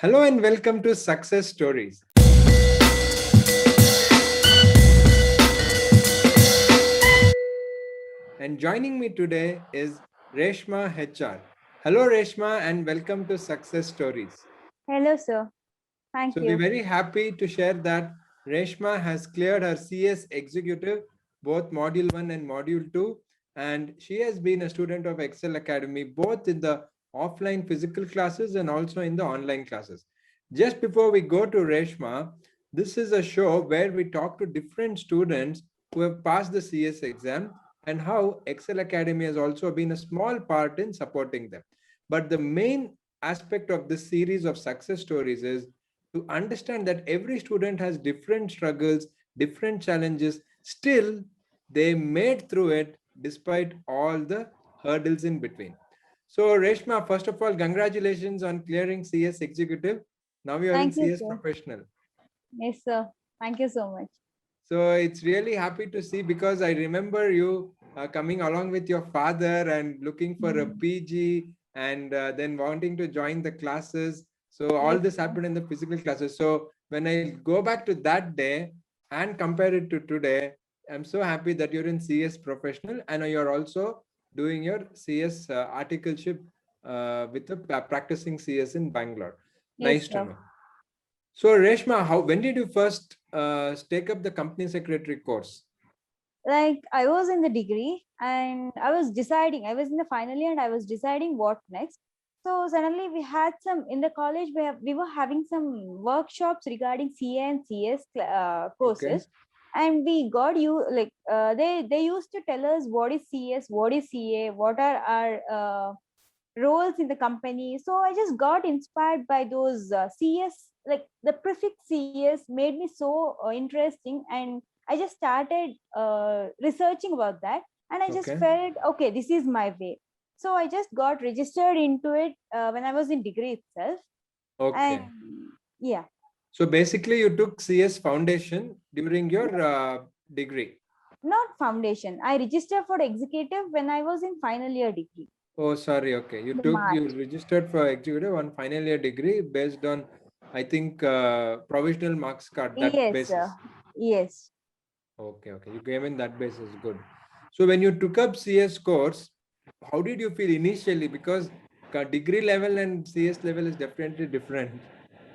Hello and welcome to Success Stories. And joining me today is Reshma HR. Hello, Reshma, and welcome to Success Stories. Hello, sir. Thank So, we're you. very happy to share that Reshma has cleared her CS Executive, both Module 1 and Module 2, and she has been a student of Excel Academy, both in the offline physical classes and also in the online classes. Just before we go to Reshma, this is a show where we talk to different students who have passed the CS exam and how Excel Academy has also been a small part in supporting them. But the main aspect of this series of success stories is to understand that every student has different struggles, different challenges. Still, they made through it despite all the hurdles in between. So, Reshma, first of all, congratulations on clearing CS Executive. Now you are in Thank you, CS sir. Professional. Yes, sir. Thank you so much. So it's really happy to see because I remember you coming along with your father and looking for a Mhm. PG and then wanting to join the classes. So all Yes, this sir. happened in the physical classes. So when I go back to that day and compare it to today, I'm so happy that you're in CS professional and you're also doing your CS articleship with the practicing CS in Bangalore. Yes, Nice to sir. know. So Reshma, how when did you first take up the company secretary course? Like I was in the degree and I was deciding. I was in the final year and I was deciding what next. So suddenly we had some in the college. We were having some workshops regarding CA and CS Okay, courses, and we got you like they used to tell us what is CS, what is CA, what are our roles in the company. So I just got inspired by those CS, like the prefix CS made me so interesting, and I just started researching about that, and I just okay, felt okay, this is my way. So I just got registered into it when I was in degree itself, and okay. yeah, So basically, you took CS foundation during your degree. not foundation. I registered for executive when I was in final year degree. Oh, sorry. Okay, The March. you registered for executive on final year degree based on, I think, provisional marks card that Yes, basis. yes. Okay, okay. You came in that basis. Good. So when you took up CS course, how did you feel initially? Because degree level and CS level is definitely different.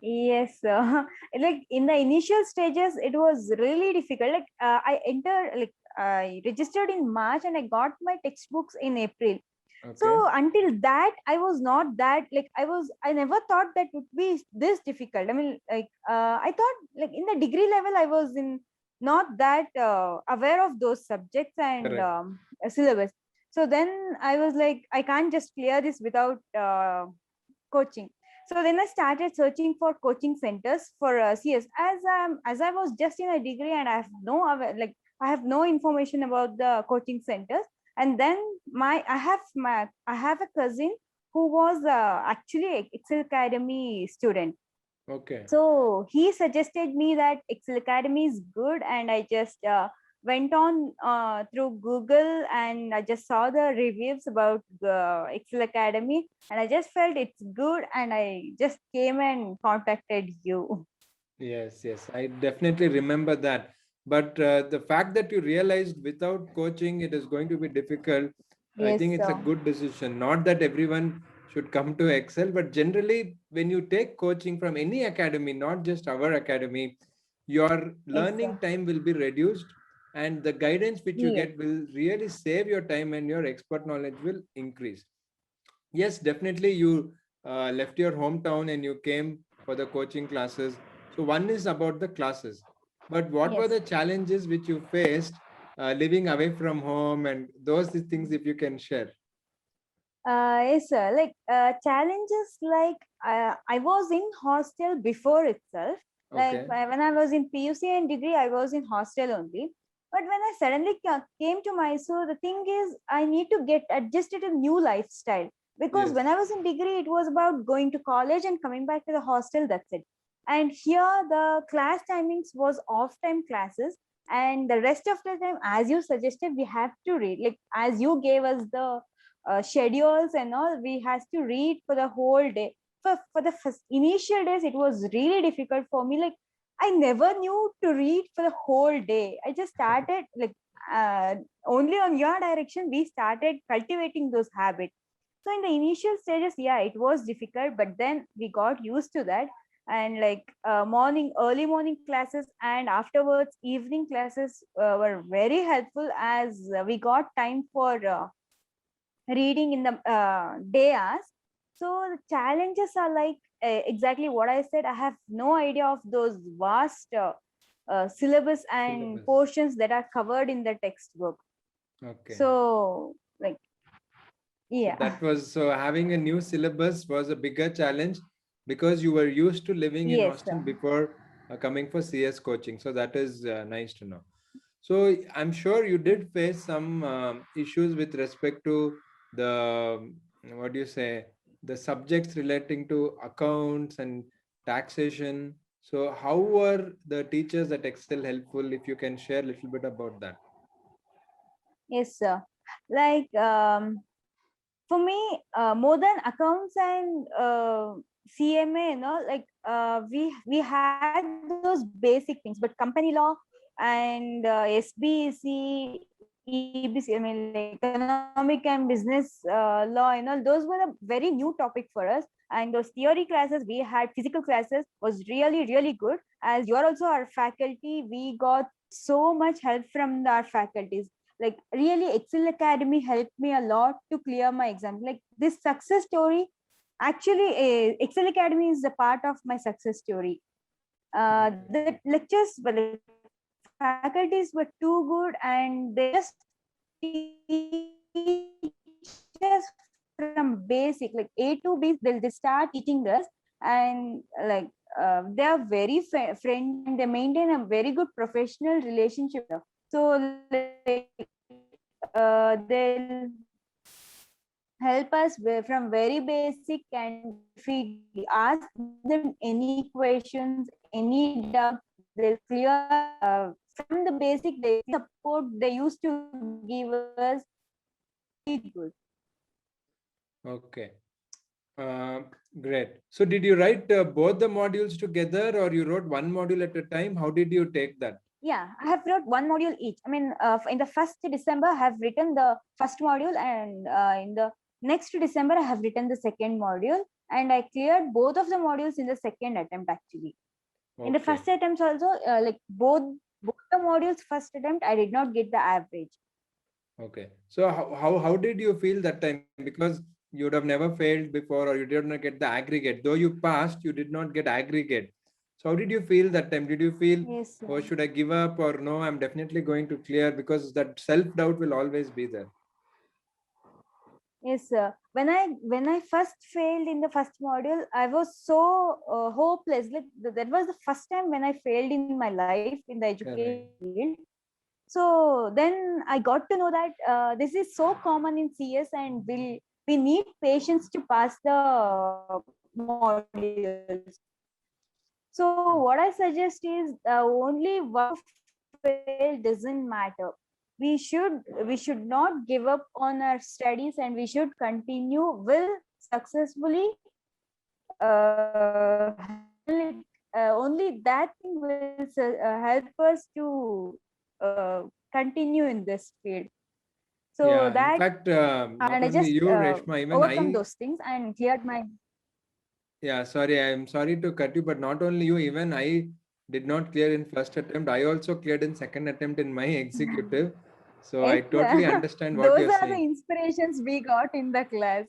Yes, like in the initial stages, it was really difficult. Like I registered in March and I got my textbooks in April. Okay. So until that, I was not that like I never thought that would be this difficult. I mean, I thought like in the degree level, I was in not that aware of those subjects and Correct. syllabus. So then I was like, I can't just clear this without coaching. So then I started searching for coaching centers for CS. As I was just in a degree and I have no information about the coaching centers. And then I have a cousin who was actually a Excel Academy student. Okay. So he suggested me that Excel Academy is good, and I just went on through Google and I just saw the reviews about Excel Academy, and I just felt it's good, and I just came and contacted you. Yes, yes, I definitely remember that. But the fact that you realized without coaching it is going to be difficult, I Yes, think it's a sir. good decision. Not that everyone should come to Excel, but generally, when you take coaching from any academy, not just our academy, your Yes, sir. learning time will be reduced and the guidance which you Yes. get will really save your time and your expert knowledge will increase. Yes, definitely. You left your hometown and you came for the coaching classes. So, one is about the classes. But what were Yes. the challenges which you faced living away from home and those things, if you can share? Yes, sir. Like challenges, like I was in hostel before itself. Like Okay. when I was in PUC and degree, I was in hostel only. But when I suddenly came to Mysore, the thing is, I need to get adjusted to new lifestyle, because Yes. when I was in degree, it was about going to college and coming back to the hostel. That's it. And here, the class timings was off time classes, and the rest of the time, as you suggested, we have to read. Like as you gave us the schedules and all, we has to read for the whole day. for the first initial days, it was really difficult for me. Like, I never knew to read for the whole day. I just started like uh, only on your direction we started cultivating those habits. So in the initial stages, yeah, it was difficult, but then we got used to that. And like early morning classes and afterwards evening classes were very helpful, as we got time for reading in the day hours. So the challenges are like exactly what I said. I have no idea of those vast syllabus and Syllabus. portions that are covered in the textbook. Okay. So like, So yeah. that was, so having a new syllabus was a bigger challenge because you were used to living in Yes, hostel before coming for CS coaching. So that is nice to know. So I'm sure you did face some issues with respect to the, what do you say, the subjects relating to accounts and taxation. So how were the teachers at Excel helpful? If you can share a little bit about that. yes, sir. Like for me, more than accounts and CMA, like we had those basic things, but company law and SBC, EBC, I mean, like economic and business law, those were a very new topic for us. And those theory classes we had, physical classes, was really, really good. As you are also our faculty, we got so much help from our faculties. Like really, Excel Academy helped me a lot to clear my exam. Like this success story, actually, Excel Academy is a part of my success story. The lectures, well, like, faculties were too good, and they just teach us from basic, like A to B. They'll just start teaching us, and like they are very friendly and they maintain a very good professional relationship with us. So like they'll help us from very basic, and if we ask them any questions, any doubt, they'll clear us. From the basic, the support they used to give us was really good. Okay. Uh, Great. So did you write both the modules together or you wrote one module at a time? How did you take that? Yeah, I have wrote one module each. I mean, in the first December, I have written the first module, and in the next December, I have written the second module, and I cleared both of the modules in the second attempt. Actually, in the Okay. first attempt also, like both the modules first attempt, I did not get the average. Okay. So how did you feel that time? Because you would have never failed before or you did not get the aggregate. Though you passed, you did not get aggregate. So how did you feel that time? Did you feel, Yes, oh, should I give up, or no, I'm definitely going to clear? Because that self-doubt will always be there. yes, sir. When I first failed in the first module, I was so hopeless. Like that was the first time when I failed in my life in the education Correct. field. So then I got to know that this is so common in CS, and we need patience to pass the modules. So what I suggest is only one fail doesn't matter. We should not give up on our studies, and we should continue will successfully only that thing will help us to continue in this field. So Yeah. In that, fact, not and I only just you, Reshma, even overcome I. those things and cleared my. Yeah, sorry, I'm sorry to cut you, but not only you, even I did not clear in first attempt. I also cleared in second attempt in my executive. So I It's totally understand what those you're are the saying. inspirations we got in the class.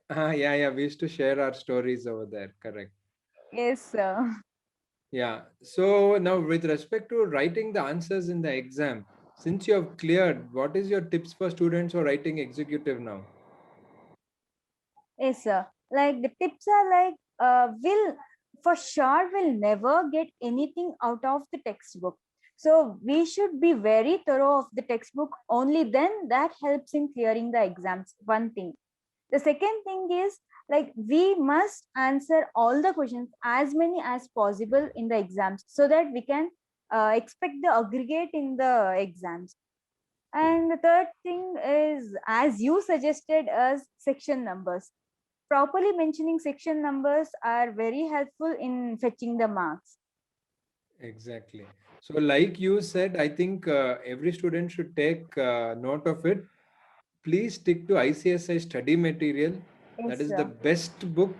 Yeah, yeah, we used to share our stories over there. Correct. Yes, sir. Yeah. So now, with respect to writing the answers in the exam, since you have cleared, what is your tips for students who are writing executive now? Yes, sir. Like the tips are like, will for sure will never get anything out of the textbook. So we should be very thorough of the textbook. Only then that helps in clearing the exams. One thing. The second thing is, like, we must answer all the questions, as many as possible in the exams, so that we can expect the aggregate in the exams. And the third thing is, as you suggested, as section numbers. properly mentioning section numbers are very helpful in fetching the marks. Exactly. So, like you said, I think every student should take note of it. Please stick to ICSI study material. That Yes, is the sir. best book.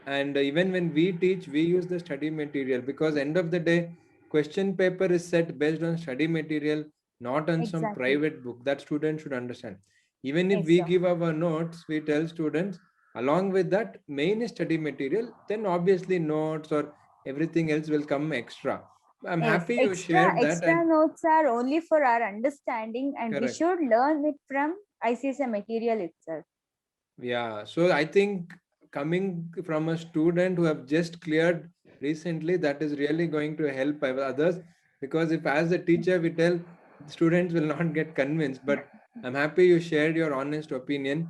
And even when we teach, we use the study material, because end of the day, question paper is set based on study material, not on some Exactly. private book. That student should understand. Even if Yes, we sir. give our notes, we tell students along with that main is study material, then obviously notes or everything else will come extra. I'm Yes, happy you extra shared that. extra And notes are only for our understanding, and we correct. should learn it from ICSI material itself. Yeah, so I think coming from a student who have just cleared recently, that is really going to help others, because if as a teacher we tell, students will not get convinced. But I'm happy you shared your honest opinion.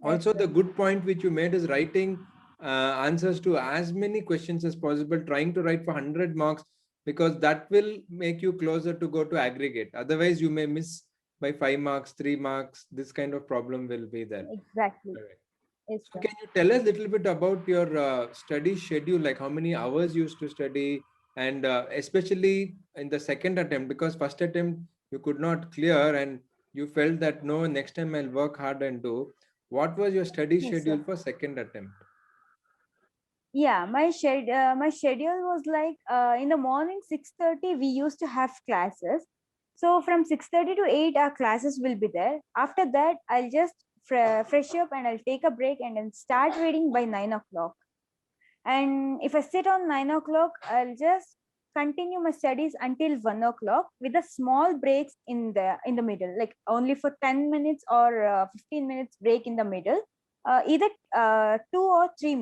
Yes, Also, the sir. good point which you made is writing answers to as many questions as possible, trying to write for 100 marks, because that will make you closer to go to aggregate. Otherwise, you may miss by 5 marks, 3 marks. This kind of problem will be there. Exactly. Correct. Yes, So, sir. can you tell us a little bit about your study schedule, like how many hours you used to study, and especially in the second attempt, because first attempt you could not clear and you felt that no, next time I'll work hard and do. What was your study Yes, sir. schedule for second attempt? Yeah, my schedule was like in the morning 6:30 we used to have classes. So from 6:30 to 8 our classes will be there. After that I'll just fresh up and I'll take a break and then start reading by 9 o'clock. And if I sit on 9 o'clock, I'll just continue my studies until 1 o'clock with a small breaks in the middle, like only for 10 minutes or 15 minutes break in the middle. Either 2 or 3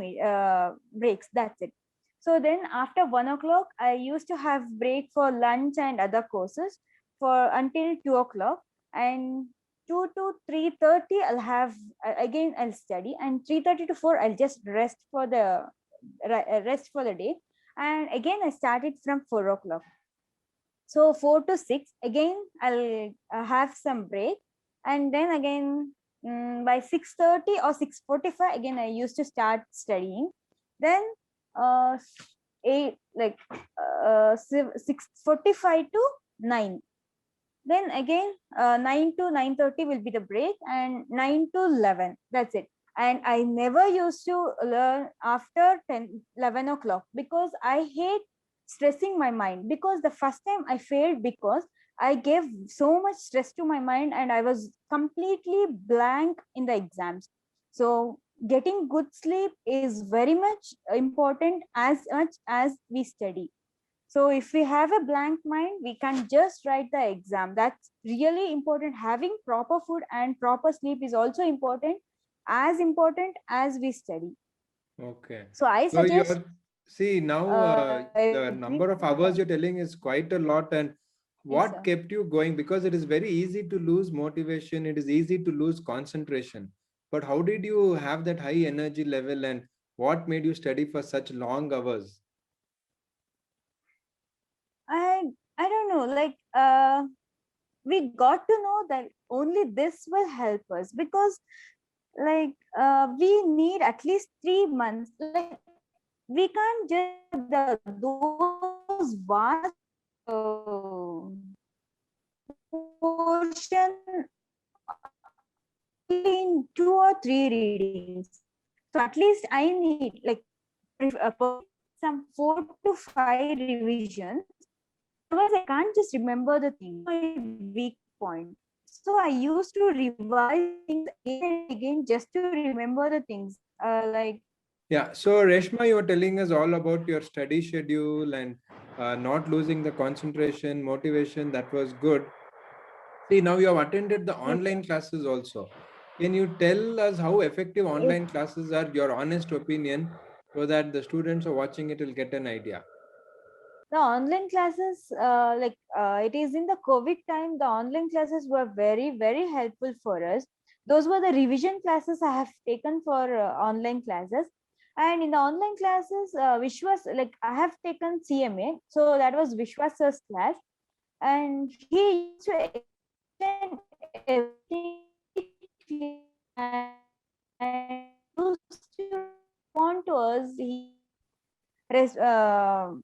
breaks. That's it. So then after 1 o'clock, I used to have break for lunch and other courses for until 2 o'clock, and 2 to 3:30 I'll have again I'll study, and 3:30 to 4 I'll just rest for the day. And again I started from 4 o'clock. So 4 to 6 again I'll have some break, and then again by 6:30 or 6:45 again I used to start studying. Then uh, 6:45 to 9. Then again 9 to 9:30 will be the break, and 9 to 11, that's it. And I never used to learn after 11 o'clock, because I hate stressing my mind, because the first time I failed because I gave so much stress to my mind and I was completely blank in the exams. So getting good sleep is very much important as much as we study. So if we have a blank mind, we can just write the exam. That's really important. Having proper food and proper sleep is also important as we study. Okay. So I So suggest you're, see now the every number of hours you're telling is quite a lot. And yes, what sir. kept you going? Because it is very easy to lose motivation, it is easy to lose concentration. But how did you have that high energy level, and what made you study for such long hours? I don't know. Like we got to know that only this will help us, because like we need at least 3 months. Like we can't just those vast portion only in 2 or 3 readings. So at least I need like some 4 to 5 revisions. Otherwise, I can't just remember the thing. My weak point. So I used to revise things again and again just to remember the things. Yeah, so Reshma, you were telling us all about your study schedule and not losing the concentration, motivation. That was good. See, now you have attended the Yes, online sir. classes also. Can you tell us how effective Yes, online classes are, your honest opinion, so that the students who are watching it will get an idea? the online classes, it is in the COVID time, the online classes were very, very helpful for us. Those were the revision classes I have taken for online classes. And in the online classes, Vishwas, like I have taken CMA, so that was Vishwas's class. And he used to explain everything very clear, and it was used to respond to us. He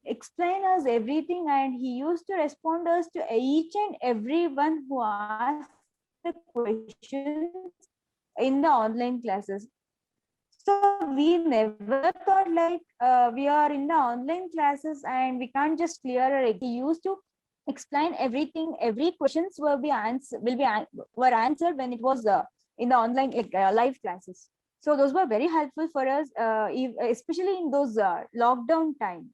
explain us everything, and he used to respond us to each and everyone who asked the questions in the online classes. So we never thought like we are in the online classes and we can't just clear our exam. He used to explain everything. Every questions were answered when it was in the online live classes. So those were very helpful for us, especially in those lockdown time.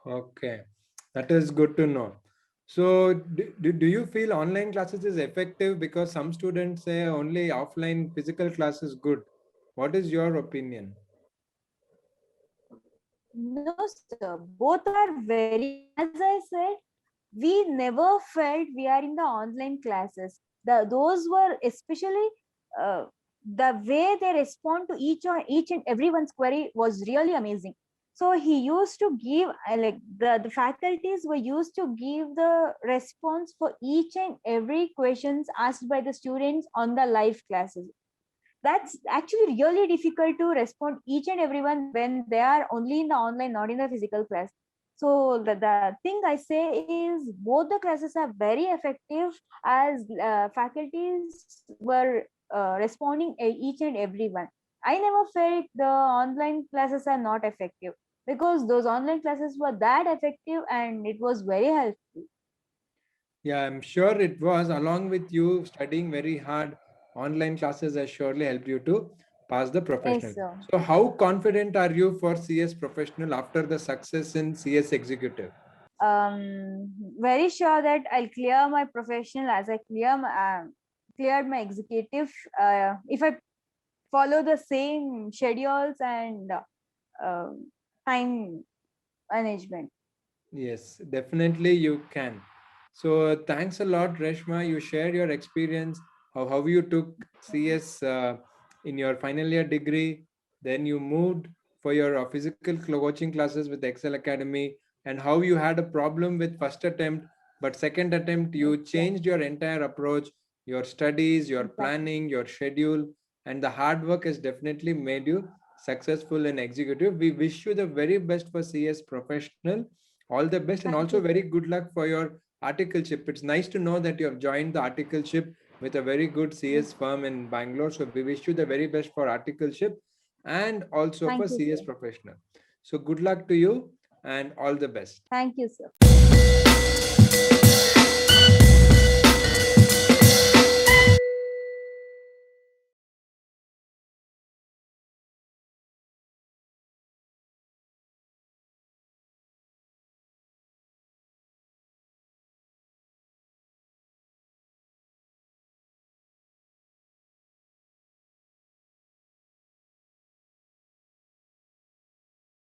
Okay, that is good to know. So, do you feel online classes is effective? Because some students say only offline physical class is good. What is your opinion? No, sir. Both are very, as I said, we never felt we are in the online classes. Those were especially uh, the way they respond to each and everyone's query was really amazing. So he used to give like the faculties were used to give the response for each and every questions asked by the students on the live classes. That's actually really difficult to respond each and everyone when they are only in the online, not in the physical class. So the thing I say is both the classes are very effective, as faculties were responding each and everyone. I never felt the online classes are not effective, because those online classes were that effective and it was very helpful. Yeah, I'm sure it was. Along with you studying very hard, online classes has surely helped you to pass the professional. Yes, sir. So, how confident are you for CS professional after the success in CS executive? Very sure that I'll clear my professional as I cleared my executive. If I follow the same schedules and uh, time management. Yes, definitely you can. So thanks a lot, Reshma. You shared your experience of how you took CS in your final year degree. Then you moved for your physical coaching classes with Excel Academy, and how you had a problem with first attempt, but second attempt you changed your entire approach, your studies, your Exactly. planning, your schedule, and the hard work has definitely made you successful in executive. We wish you the very best for CS professional. All the best, and Thank also you. very good luck for your articleship. It's nice to know that you have joined the articleship with a very good CS firm in Bangalore. So we wish you the very best for articleship and also for Thank you, CS sir. professional. So good luck to you and all the best. Thank you, sir.